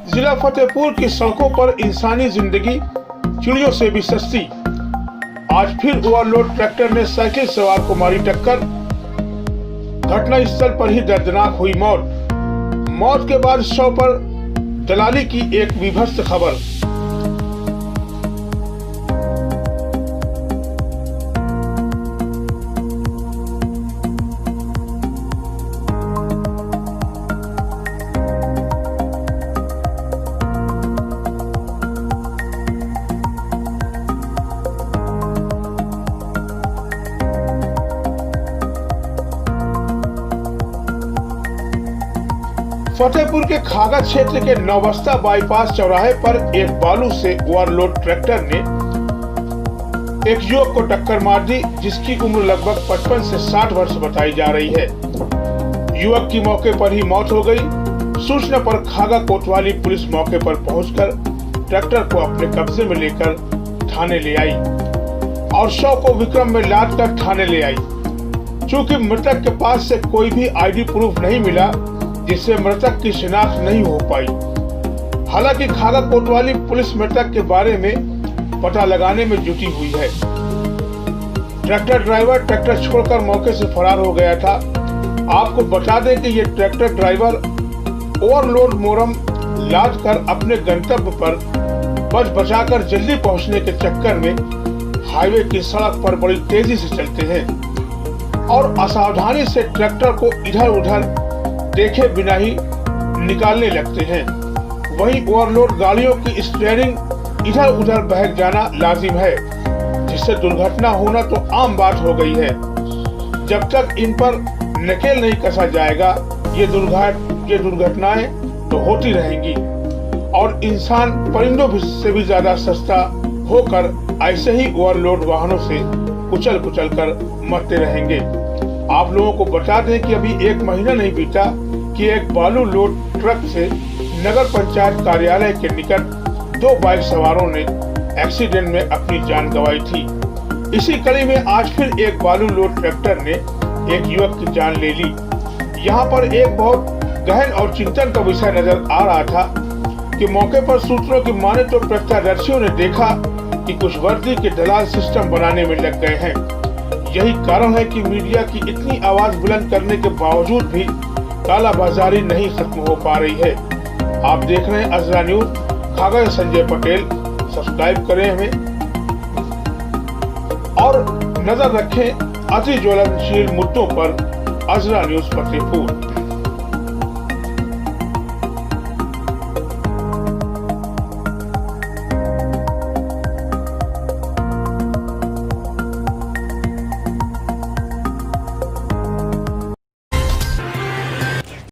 जिला फतेहपुर की सड़कों पर इंसानी जिंदगी चिड़ियों से भी सस्ती। आज फिर ओवरलोड ट्रैक्टर ने साइकिल सवार को मारी टक्कर। घटनास्थल पर ही दर्दनाक हुई मौत के बाद शव पर दलाली की एक विभत्स खबर। फतेहपुर के खागा क्षेत्र के नौबस्ता बाईपास चौराहे पर एक बालू से ओवरलोड ट्रैक्टर ने एक युवक को टक्कर मार दी, जिसकी उम्र लगभग 55 से 60 वर्ष बताई जा रही है। युवक की मौके पर ही मौत हो गई। सूचना पर खागा कोतवाली पुलिस मौके पर पहुंचकर ट्रैक्टर को अपने कब्जे में लेकर थाने ले आई और शव को विक्रम में लाद कर थाने ले आई। चूंकि मृतक के पास से कोई भी आईडी प्रूफ नहीं मिला, जिससे मृतक की शिनाख्त नहीं हो पाई। हालांकि खागा कोतवाली पुलिस मृतक के बारे में पता लगाने में जुटी हुई है। ट्रैक्टर ड्राइवर ट्रैक्टर छोड़कर मौके से फरार हो गया था। आपको बता दें कि ये ट्रैक्टर ड्राइवर ओवरलोड मोरम लाद कर अपने गंतव्य पर बच बचाकर जल्दी पहुंचने के चक्कर में हाईवे की सड़क पर बड़ी तेजी से चलते हैं और असावधानी से ट्रैक्टर को इधर उधर देखे बिना ही निकालने लगते हैं। वहीं ओवरलोड गाड़ियों की स्टीयरिंग इधर उधर बहक जाना लाजिम है, जिससे दुर्घटना होना तो आम बात हो गई है। जब तक इन पर नकेल नहीं कसा जाएगा, ये दुर्घटनाएं तो होती रहेंगी और इंसान परिंदों से भी ज्यादा सस्ता होकर ऐसे ही ओवरलोड वाहनों से कुचल कर मरते रहेंगे। आप लोगों को बता दें कि अभी 1 महीना नहीं बीता कि एक बालू लोड ट्रक से नगर पंचायत कार्यालय के निकट 2 बाइक सवारों ने एक्सीडेंट में अपनी जान गंवाई थी। इसी कड़ी में आज फिर एक बालू लोड ट्रैक्टर ने एक युवक की जान ले ली। यहाँ पर एक बहुत गहन और चिंतन का विषय नजर आ रहा था कि मौके पर सूत्रों की माने तो प्रत्यक्षदर्शियों ने देखा कि कुछ वर्दी के दलाल सिस्टम बनाने में लग गए हैं। यही कारण है कि मीडिया की इतनी आवाज बुलंद करने के बावजूद भी कालाबाजारी नहीं खत्म हो पा रही है। आप देख रहे हैं अजरा न्यूज, खागा संजय पटेल। सब्सक्राइब करें हमें और नजर रखें अति ज्वलनशील मुद्दों पर। अजरा न्यूज फतेहपुर।